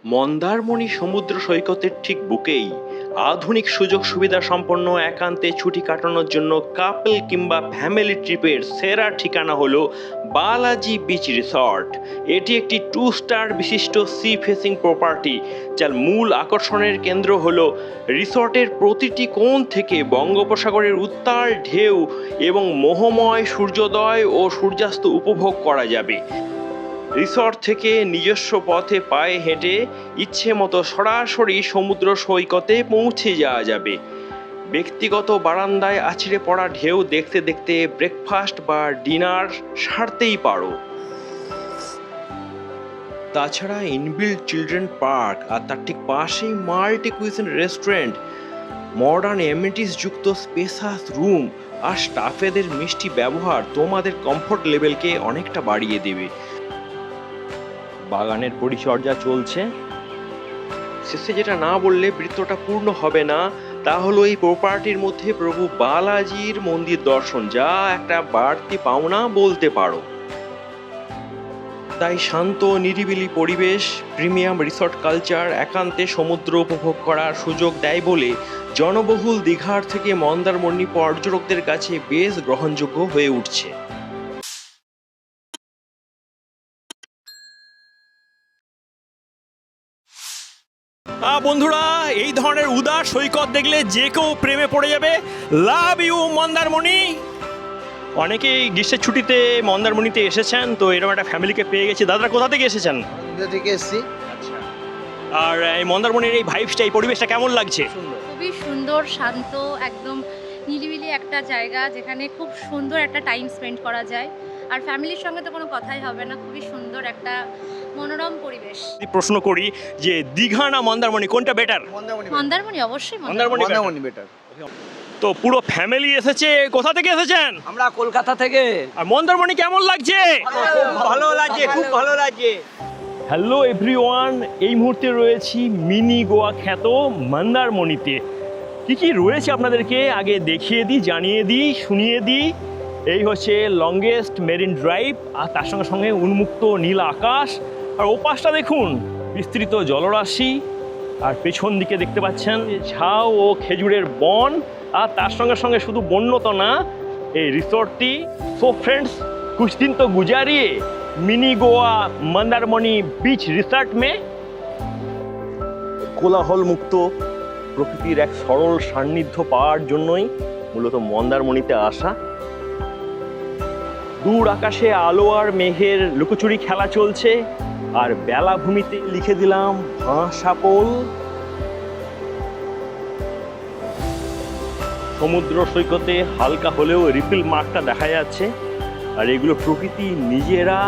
মন্দারমণি সমুদ্র সৈকতের ঠিক বুকেই আধুনিক সুযোগ সুবিধা সম্পন্ন একান্তে ছুটি কাটানোর জন্য কাপল কিংবা ফ্যামিলি ট্রিপের সেরা ঠিকানা হলো বালাজি বিচ রিসর্ট। এটি একটি 2 স্টার বিশিষ্ট সি ফেসিং প্রপার্টি, যার মূল আকর্ষণের কেন্দ্র হলো রিসর্টের প্রতিটি কোণ থেকে বঙ্গোপসাগরের উত্তাল ঢেউ এবং মোহময় সূর্যোদয় ও সূর্যাস্ত উপভোগ করা যাবে। রিসর্ট থেকে নিজস্ব পথে পায়ে হেঁটে ইচ্ছে মতো সরাসরি সমুদ্র সৈকতে পৌঁছে যাওয়া যাবে। ব্যক্তিগত বারান্দায় আছড়ে পড়া ঢেউ দেখতে দেখতে ব্রেকফাস্ট বা ডিনার সারতেই পারো। তাছাড়া ইনবিল্ট চিলড্রেন পার্ক আর তার ঠিক পাশেই multi cuisine restaurant, modern amenities যুক্ত স্পেসাস রুম আর স্টাফেদের মিষ্টি ব্যবহার তোমাদের কমফোর্ট লেভেলকে অনেকটা বাড়িয়ে দেবে। বাগানের পরিচর্যা চলছে। শেষে যেটা না বললে বৃত্তটা পূর্ণ হবে না, তা হলো এই প্রপার্টির মধ্যে প্রভু বালাজির মন্দির দর্শন, যা একটা বাড়তি পাওনা বলতে পারো। তাই শান্ত নিরিবিলি পরিবেশ, প্রিমিয়াম রিসর্ট কালচার একান্তে সমুদ্র উপভোগ করার সুযোগ দেয় বলে জনবহুল দীঘার থেকে মন্দারমণি পর্যটকদের কাছে বেশ গ্রহণযোগ্য হয়ে উঠছে। বন্ধুরা, এই ধরনের উদার সৈকত দেখলে যে কেউ প্রেমে পড়ে যাবে। Love you Mandarmani. অনেকেই গ্রীষ্মের ছুটিতে মন্দারমণিতে এসেছেন, তো এরকম একটা ফ্যামিলিকে পেয়ে গেছি। দাদারা কোথা থেকে এসেছেন? থেকে এসেছি। আচ্ছা, আর এই মন্দারমণির এই ভাইবসটা, এই পরিবেশটা কেমন লাগছে? খুবই সুন্দর, শান্ত, একদম নিরিবিলি একটা জায়গা যেখানে খুব সুন্দর একটা টাইম স্পেন্ড করা যায়। আর ফ্যামিলির সঙ্গে তো কোনো কথাই হবে না, খুবই সুন্দর একটা মনোরম পরিবেশ। প্রশ্ন করি যে দীঘা না মন্দারমণি, কোনটা বেটার? মন্দারমণি, অবশ্যই মন্দারমণি বেটার। তো পুরো ফ্যামিলি এসেছে। কোথা থেকে এসেছেন? আমরা কলকাতা থেকে। আর মন্দারমণি কেমন লাগছে? ভালো লাগছে, খুব ভালো লাগছে। হ্যালো এভরিওয়ান, এই মুহূর্তে রয়েছি মিনি গোয়া খ্যাত মন্দারমণিতে। কি কি রয়েছে আপনাদেরকে আগে দেখিয়ে দিই, জানিয়ে দিই, শুনিয়ে দিই। এই হচ্ছে লংগেস্ট মেরিন ড্রাইভ, আর তার সঙ্গে সঙ্গে উন্মুক্ত নীল আকাশ, আর ওপাশটা দেখুন বিস্তৃত জলরাশি, আর পেছন দিকে দেখতে পাচ্ছেন ঝাউ ও খেজুরের বন। আর তার সঙ্গে সঙ্গে শুধু বন্য তো না, এই রিসর্টটি। সো ফ্রেন্ডস, कुछ दिन तो गुजारिए मिनी गोवा मंदारमणि बीच रिसर्ट में। কোলাহল মুক্ত প্রকৃতির এক সরল সান্নিধ্য পাওয়ার জন্যই মূলত মন্দারমণিতে আসা। দূর আকাশে আলো আর মেঘের লুকোচুরি খেলা চলছে, আর বেলাভূমিতে লিখে দিলাম ভাষাপোল। সমুদ্র সৈকতে হালকা হলেও রিফিল মার্কটা দেখা যাচ্ছে, আর এগুলো প্রকৃতি নিজেরা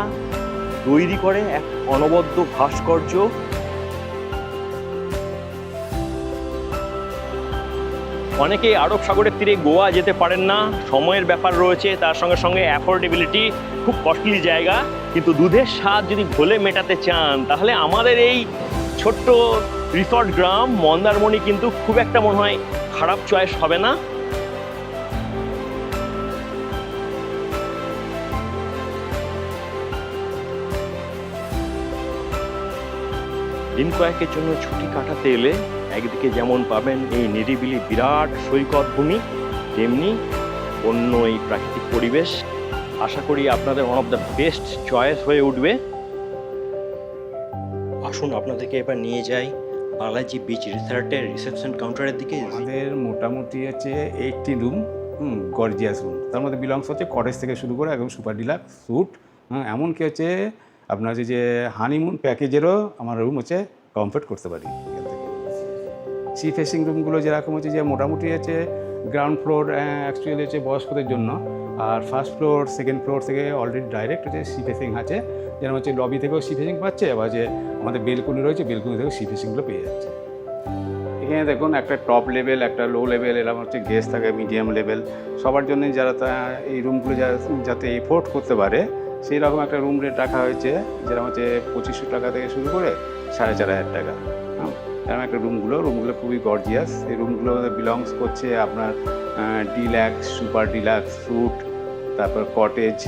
তৈরি করে এক অনবদ্য ভাস্কর্য। অনেকে আরব সাগরের তীরে গোয়া যেতে পারেন না, সময়ের ব্যাপার রয়েছে, তার সঙ্গে সঙ্গে অ্যাফোর্ডেবিলিটি, খুব কস্টলি জায়গা। কিন্তু দুধের স্বাদ যদি ঘোলে মেটাতে চান, তাহলে আমাদের এই ছোট্ট রিসর্ট গ্রাম মন্দারমণি কিন্তু খুব একটা মনে হয় খারাপ চয়েস হবে না। দিন কয়েকের জন্য ছুটি কাটাতে এলে একদিকে যেমন পাবেন এই নিরিবিলি বিরাট সৈকত ভূমি, তেমনি অন্য এই প্রাকৃতিক পরিবেশ। আশা করি আপনাদের one of the best choice হয়ে উঠবে। আসুন আপনাদেরকে এবার নিয়ে যাই বালাজি বিচ রিসর্টের রিসেপশন কাউন্টারের দিকে। আমাদের মোটামুটি হচ্ছে 80 রুম, গর্জিয়াস রুম। তার মধ্যে বিলংস হচ্ছে কটেজ থেকে শুরু করে একদম সুপার ডিলাক্স স্যুট, এমনকি হচ্ছে আপনার হচ্ছে যে হানিমুন প্যাকেজেরও আমার রুম হচ্ছে কমফোর্ট করতে পারি এখান থেকে। সি ফেসিং রুমগুলো যেরকম হচ্ছে যে মোটামুটি হচ্ছে গ্রাউন্ড ফ্লোর অ্যাকচুয়ালি হচ্ছে বয়স্কদের জন্য, আর ফার্স্ট ফ্লোর সেকেন্ড ফ্লোর থেকে অলরেডি ডাইরেক্ট হচ্ছে সি ফেসিং আছে, যেরকম হচ্ছে লবি থেকেও সি ফেসিং পাচ্ছে, আবার যে আমাদের বেলকনি রয়েছে বেলকনি থেকেও সি ফেসিংগুলো পেয়ে যাচ্ছে। এখানে দেখুন একটা টপ লেভেল, একটা লো লেভেল, এরকম হচ্ছে গেস্ট থাকে মিডিয়াম লেভেল, সবার জন্য যারা এই রুমগুলো যাতে এফোর্ড করতে পারে সেই রকম একটা রুম রেট রাখা হয়েছে, যেরকম হচ্ছে 2500 টাকা থেকে শুরু করে 4500 টাকা। এরকম একটা রুমগুলো খুবই গর্জিয়াস। এই রুমগুলো বিলংস করছে আপনার ডিলাক্স, সুপার ডিলাক্স, স্যুট, তারপর কটেজ,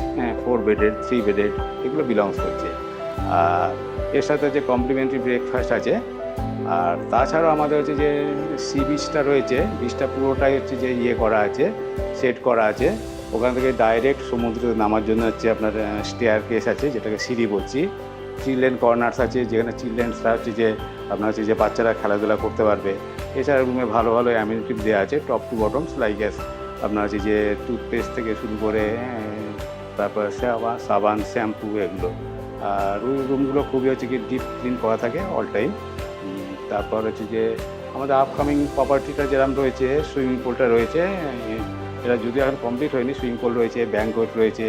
4 বেডেড, 3 বেডেড, এগুলো বিলংস করছে। আর এর সাথে হচ্ছে কমপ্লিমেন্টারি ব্রেকফাস্ট আছে। আর তাছাড়াও আমাদের হচ্ছে যে সি বিচটা রয়েছে, বিচটা পুরোটাই হচ্ছে যে করা আছে, সেট করা আছে। ওখান থেকে ডাইরেক্ট সমুদ্রে নামার জন্য হচ্ছে আপনার স্টেয়ার কেস আছে, যেটাকে সিঁড়ি বলছি। চিলড্রেন কর্নার্স আছে, যেখানে চিলড্রেনসরা হচ্ছে যে আপনার হচ্ছে যে বাচ্চারা খেলাধুলা করতে পারবে। এছাড়া রুমে ভালো ভালো অ্যামিনিটি দেওয়া আছে, টপ টু বটমস, লাইক আপনার হচ্ছে যে টুথপেস্ট থেকে শুরু করে তারপর সাবান, শ্যাম্পু, এগুলো। আর ওই রুমগুলো খুবই হচ্ছে কি ডিপ ক্লিন করা থাকে অল টাইম। তারপর হচ্ছে যে আমাদের আপকামিং প্রপার্টিটা যেরকম রয়েছে, সুইমিং পুলটা রয়েছে, এটা যদি এখন কমপ্লিট হয়নি, সুইমিং পুল রয়েছে, ব্যাঙ্কোয়েট রয়েছে।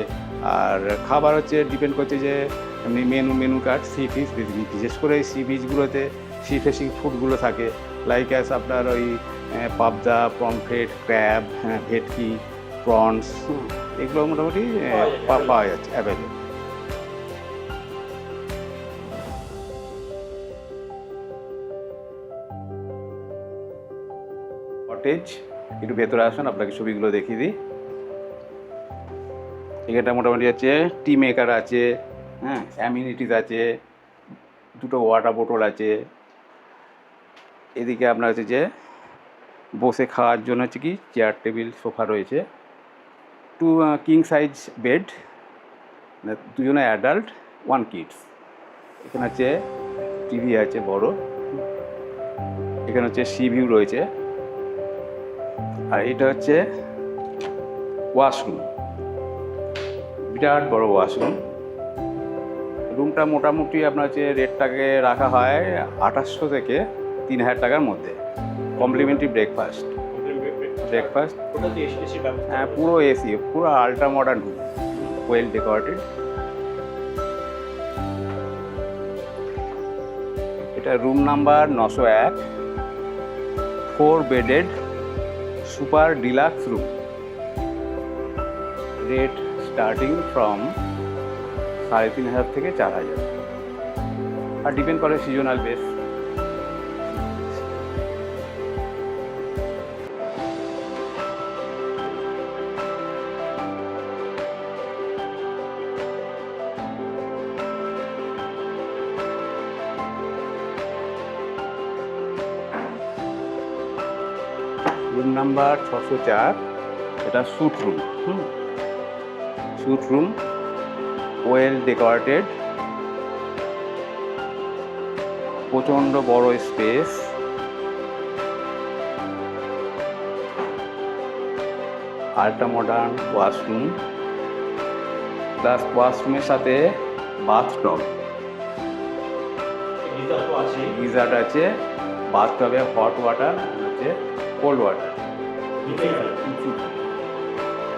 আর খাবার হচ্ছে ডিপেন্ড করছে যে এমনি মেনু কার্ড, সি ফিশ, বিশেষ করে সি বিচগুলোতে সি ফিশিং ফুডগুলো থাকে, লাইক অ্যাস আপনার ওই পাবদা, পমফ্রেট, ক্র্যাব, ভেটকি, প্রনস, এগুলো মোটামুটি পাওয়া যাচ্ছে অ্যাভেলেবল। কটেজ, একটু ভেতরে আসুন, আপনাকে ছবিগুলো দেখিয়ে দিই। এখানটা মোটামুটি আছে টি মেকার আছে, অ্যামিনিটিস আছে, দুটো ওয়াটার বোতল আছে। এদিকে আপনার হচ্ছে যে বসে খাওয়ার জন্য হচ্ছে কি চেয়ার, টেবিল, সোফা রয়েছে। টু কিং সাইজ বেড, দুজনে অ্যাডাল্ট, 1 কিডস। এখানে হচ্ছে টিভি আছে বড়। এখানে হচ্ছে সি ভিউ রয়েছে। আর এটা হচ্ছে ওয়াশরুম, বিরাট বড় ওয়াশরুম। রুমটা মোটামুটি আপনার হচ্ছে রেটটাকে রাখা হয় 2800 থেকে 3000 টাকার মধ্যে। কমপ্লিমেন্টারি ব্রেকফাস্ট, হ্যাঁ পুরো এসি, পুরো ultra modern room, well decorated. এটা room number 901, 4 bedded super deluxe room. Rate starting from 3500 থেকে 4000, আর ডিপেন্ড করে সিজনাল বেস। রুম নাম্বার 604, এটা suite room. Suite room, well decorated, প্রচণ্ড বড় space. Ultra modern washroom, plus ওয়াশরুমের সাথে বাথটব, গিজার আছে, বাথটবে হট ওয়াটার আছে, কোল্ড ওয়াটার।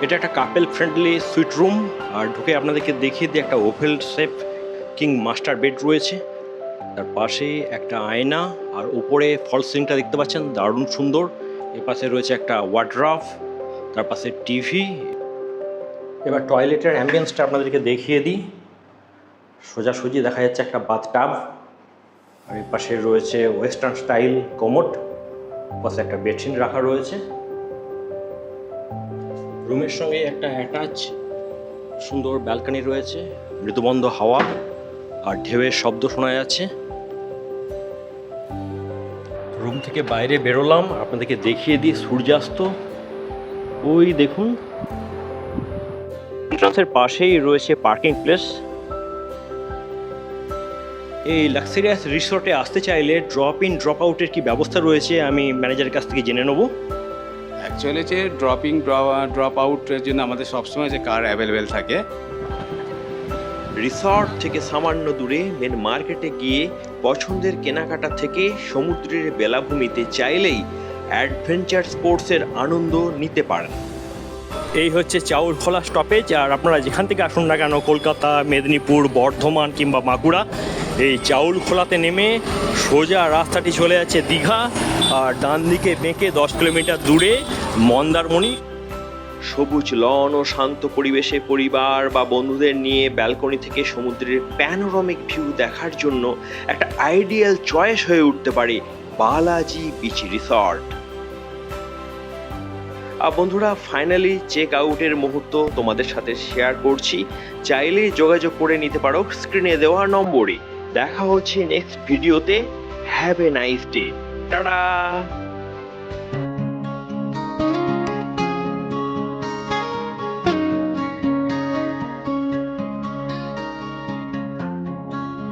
এটা একটা কাপেল ফ্রেন্ডলি সুইট রুম। আর ঢুকে আপনাদেরকে দেখিয়ে দিয়ে একটা oval shape king master bed রয়েছে, তার পাশে একটা আয়না, আর উপরে ফল সিলিংটা দেখতে পাচ্ছেন, দারুণ সুন্দর। এর পাশে রয়েছে একটা ওয়ার্ড্রপ, তার পাশে টিভি। এবার টয়লেটের অ্যাম্বিয়েন্সটা আপনাদেরকে দেখিয়ে দিই। সোজাসুজি দেখা যাচ্ছে একটা বাথটাব, আর এর পাশে রয়েছে ওয়েস্টার্ন স্টাইল কোমোড, পাশে একটা বেডশিট রাখা রয়েছে। রুমের সঙ্গে একটা অ্যাটাচ সুন্দর ব্যালকনি রয়েছে, মৃদুবন্ধ হাওয়া আর ঢেউয়ের শব্দ শোনা যাচ্ছে। রুম থেকে বাইরে বেরোলাম, আপনাদেরকে দেখিয়ে দিই সূর্যাস্ত। ওই দেখুন, এন্ট্রান্সের পাশেই রয়েছে পার্কিং প্লেস। এই লাক্সারিয়াস রিসোর্টে আসতে চাইলে ড্রপ ইন ড্রপ আউটের কি ব্যবস্থা রয়েছে আমি ম্যানেজারের কাছ থেকে জেনে নেব। অ্যাকচুয়ালি যে ড্রপ আউটের জন্য আমাদের সবসময় যে কার অ্যাভেলেবেল থাকে। রিসর্ট থেকে সামান্য দূরে মেন মার্কেটে গিয়ে পছন্দের কেনাকাটা থেকে সমুদ্রের বেলাভূমিতে চাইলেই অ্যাডভেঞ্চার স্পোর্টসের আনন্দ নিতে পারেন। এই হচ্ছে চাউলখোলা স্টপেজ। আর আপনারা যেখান থেকে আসুন না কেন, কলকাতা, মেদিনীপুর, বর্ধমান কিংবা বাঁকুড়া, এই চাউলখোলাতে নেমে সোজা রাস্তাটি চলে যাচ্ছে দীঘা, আর ডান দিকে বেঁকে 10 কিলোমিটার দূরে মন্দারমণি। সবুজ লন ও শান্ত পরিবেশে পরিবার বা বন্ধুদের নিয়ে ব্যালকনি থেকে সমুদ্রের প্যানোরামিক ভিউ দেখার জন্য একটা আইডিয়াল চয়েস হয়ে উঠতে পারে বালাজি বিচ রিসর্ট। আর বন্ধুরা, ফাইনালি চেক আউটের মুহূর্ত তোমাদের সাথে শেয়ার করছি। চাইলে যোগাযোগ করে নিতে পারো স্ক্রিনে দেওয়া নম্বরে। দেখা হচ্ছে নেক্সট ভিডিওতে। Have a nice day. Tata.